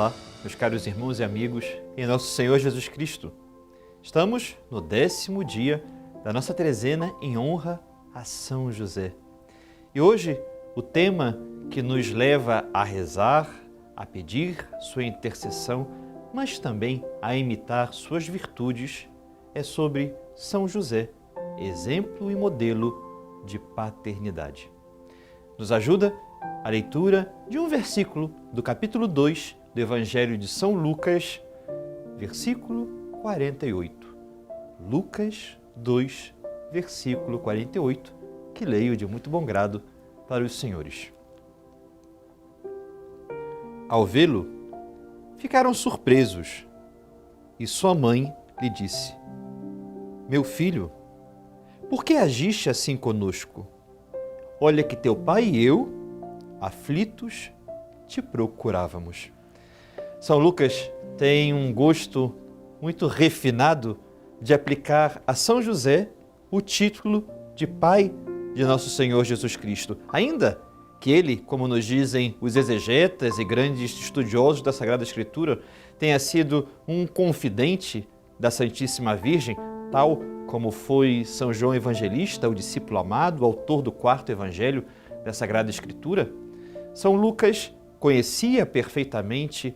Olá, meus caros irmãos e amigos, em nosso Senhor Jesus Cristo. Estamos no 10º dia da nossa trezena em honra a São José. E hoje o tema que nos leva a rezar, a pedir sua intercessão, mas também a imitar suas virtudes, é sobre São José, exemplo e modelo de paternidade. Nos ajuda a leitura de um versículo do capítulo 2 do Evangelho de São Lucas, versículo 48. Lucas 2, versículo 48, que leio de muito bom grado para os senhores. Ao vê-lo, ficaram surpresos e sua mãe lhe disse: Meu filho, por que agiste assim conosco? Olha que teu pai e eu, aflitos, te procurávamos. São Lucas tem um gosto muito refinado de aplicar a São José o título de pai de nosso Senhor Jesus Cristo. Ainda que ele, como nos dizem os exegetas e grandes estudiosos da Sagrada Escritura, tenha sido um confidente da Santíssima Virgem, tal como foi São João Evangelista, o discípulo amado, autor do 4º Evangelho da Sagrada Escritura, São Lucas conhecia perfeitamente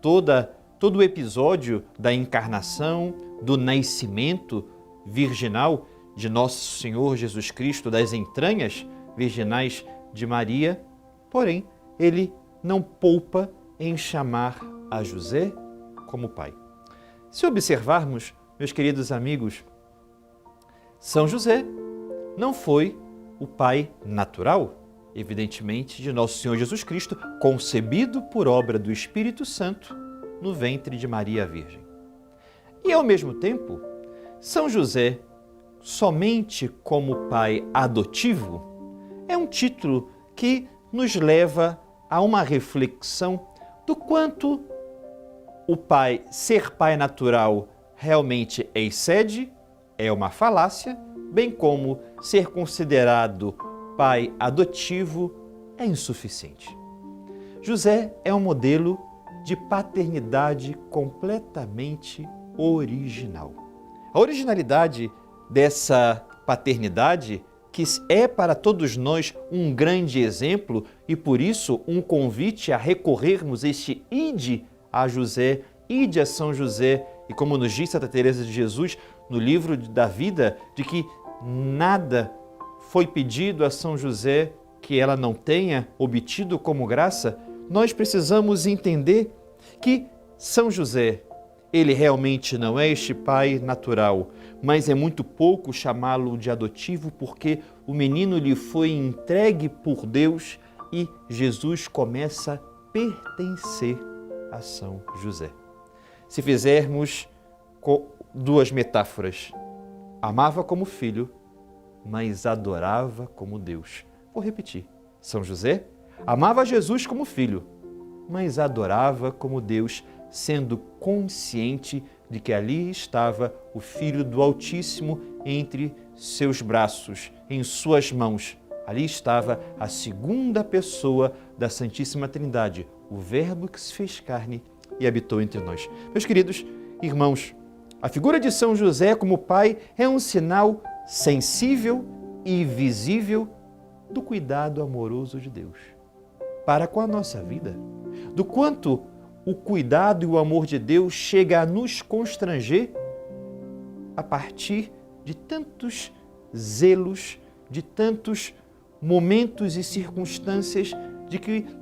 todo o episódio da encarnação, do nascimento virginal de nosso Senhor Jesus Cristo, das entranhas virginais de Maria, porém, ele não poupa em chamar a José como pai. Se observarmos, meus queridos amigos, São José não foi o pai natural, evidentemente, de nosso Senhor Jesus Cristo, concebido por obra do Espírito Santo no ventre de Maria Virgem. E, ao mesmo tempo, São José, somente como pai adotivo, é um título que nos leva a uma reflexão do quanto o pai ser pai natural realmente excede, é uma falácia, bem como ser considerado pai adotivo é insuficiente. José é um modelo de paternidade completamente original. A originalidade dessa paternidade, que é para todos nós um grande exemplo e por isso um convite a recorrermos este ide a José, ide a São José, e como nos diz Santa Teresa de Jesus no livro da vida, de que nada foi pedido a São José que ela não tenha obtido como graça, nós precisamos entender que São José, ele realmente não é este pai natural, mas é muito pouco chamá-lo de adotivo, porque o menino lhe foi entregue por Deus e Jesus começa a pertencer a São José. Se fizermos duas metáforas, amava como filho, mas adorava como Deus. Vou repetir. São José amava Jesus como filho, mas adorava como Deus, sendo consciente de que ali estava o Filho do Altíssimo entre seus braços, em suas mãos. Ali estava a segunda pessoa da Santíssima Trindade, o Verbo que se fez carne e habitou entre nós. Meus queridos irmãos, a figura de São José como pai é um sinal sensível e visível do cuidado amoroso de Deus para com a nossa vida, do quanto o cuidado e o amor de Deus chega a nos constranger a partir de tantos zelos, de tantos momentos e circunstâncias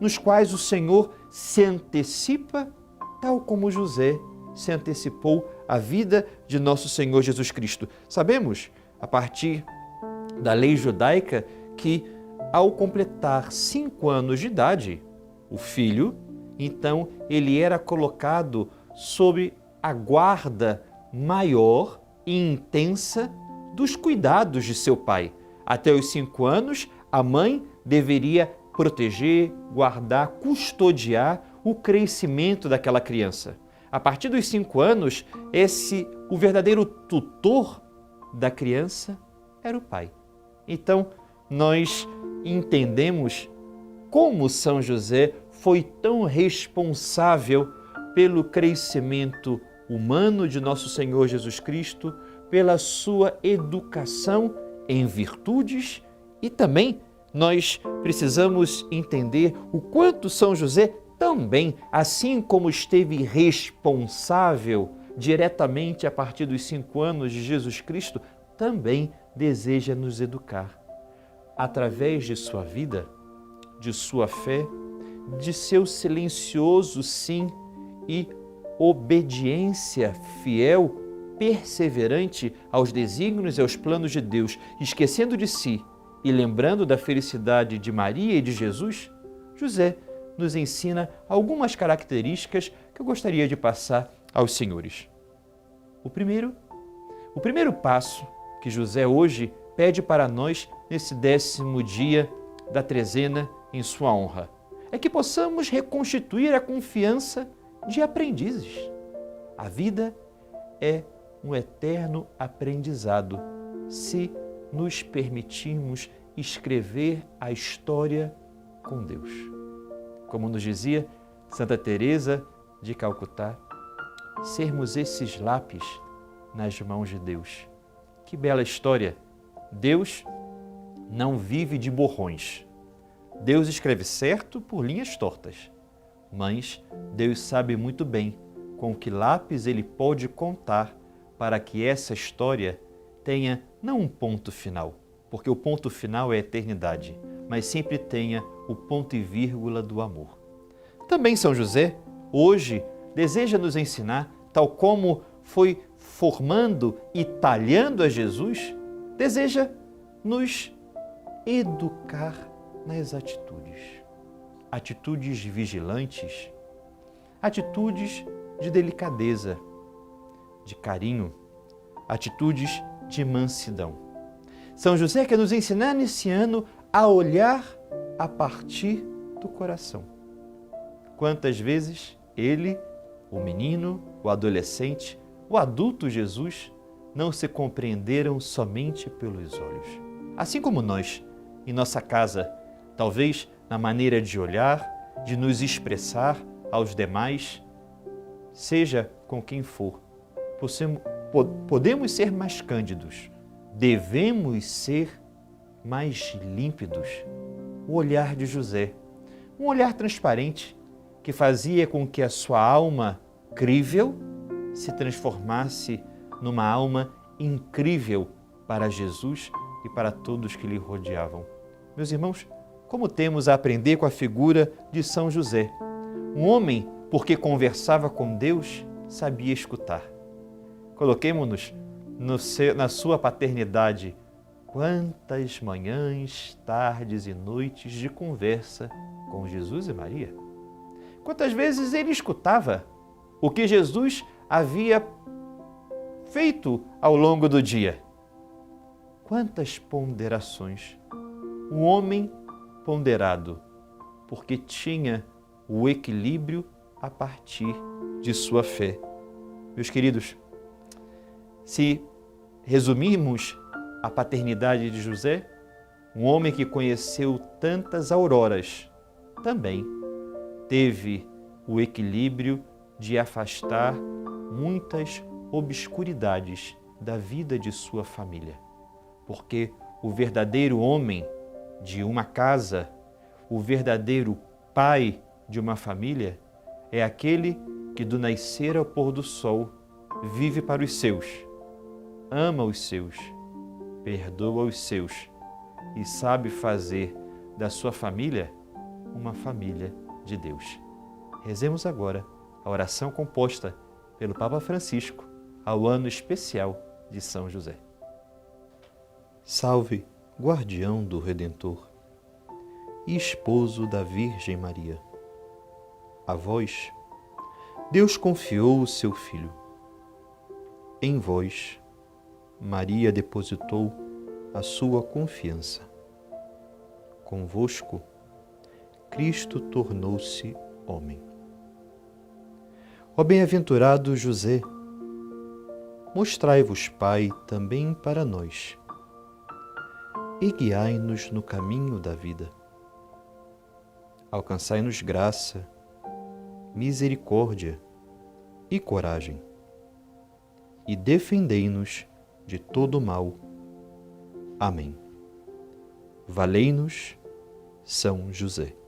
nos quais o Senhor se antecipa, tal como José se antecipou à vida de nosso Senhor Jesus Cristo. Sabemos, a partir da lei judaica, que ao completar 5 anos de idade, o filho, então, ele era colocado sob a guarda maior e intensa dos cuidados de seu pai. Até os 5 anos, a mãe deveria proteger, guardar, custodiar o crescimento daquela criança. A partir dos 5 anos, o verdadeiro tutor da criança era o pai. Então, nós entendemos como São José foi tão responsável pelo crescimento humano de nosso Senhor Jesus Cristo, pela sua educação em virtudes e também nós precisamos entender o quanto São José também, assim como esteve responsável diretamente a partir dos 5 anos de Jesus Cristo, também deseja nos educar. Através de sua vida, de sua fé, de seu silencioso sim e obediência fiel, perseverante aos desígnios e aos planos de Deus, esquecendo de si e lembrando da felicidade de Maria e de Jesus, José nos ensina algumas características que eu gostaria de passar aos senhores. O primeiro passo que José hoje pede para nós nesse 10º dia da trezena em sua honra é que possamos reconstituir a confiança de aprendizes. A vida é um eterno aprendizado se nos permitirmos escrever a história com Deus. Como nos dizia Santa Teresa de Calcutá, sermos esses lápis nas mãos de Deus. Que bela história! Deus não vive de borrões. Deus escreve certo por linhas tortas, mas Deus sabe muito bem com que lápis Ele pode contar para que essa história tenha não um ponto final, porque o ponto final é a eternidade, mas sempre tenha o ponto e vírgula do amor. Também São José, hoje, deseja nos ensinar, tal como foi formando e talhando a Jesus, deseja nos educar nas atitudes. Atitudes vigilantes, atitudes de delicadeza, de carinho, atitudes de mansidão. São José quer nos ensinar nesse ano a olhar a partir do coração. Quantas vezes ele, o menino, o adolescente, o adulto Jesus, não se compreenderam somente pelos olhos. Assim como nós, em nossa casa, talvez na maneira de olhar, de nos expressar aos demais, seja com quem for, podemos ser mais cândidos, devemos ser mais límpidos. O olhar de José, um olhar transparente que fazia com que a sua alma crível se transformasse numa alma incrível para Jesus e para todos que lhe rodeavam. Meus irmãos, como temos a aprender com a figura de São José, um homem, porque conversava com Deus, sabia escutar. Coloquemo-nos na sua paternidade. Quantas manhãs, tardes e noites de conversa com Jesus e Maria. Quantas vezes ele escutava o que Jesus havia feito ao longo do dia. Quantas ponderações. Um homem ponderado, porque tinha o equilíbrio a partir de sua fé. Meus queridos, se resumirmos a paternidade de José, um homem que conheceu tantas auroras, também teve o equilíbrio de afastar muitas obscuridades da vida de sua família. Porque o verdadeiro homem de uma casa, o verdadeiro pai de uma família, é aquele que do nascer ao pôr do sol vive para os seus, ama os seus, perdoa os seus e sabe fazer da sua família uma família de Deus. Rezemos agora a oração composta pelo Papa Francisco ao ano especial de São José. Salve, guardião do Redentor e esposo da Virgem Maria. A vós, Deus confiou o seu Filho. Em vós, Maria depositou a sua confiança. Convosco, Cristo tornou-se homem. Ó bem-aventurado José, mostrai-vos Pai também para nós e guiai-nos no caminho da vida. Alcançai-nos graça, misericórdia e coragem, e defendei-nos de todo mal. Amém. Valei-nos, São José.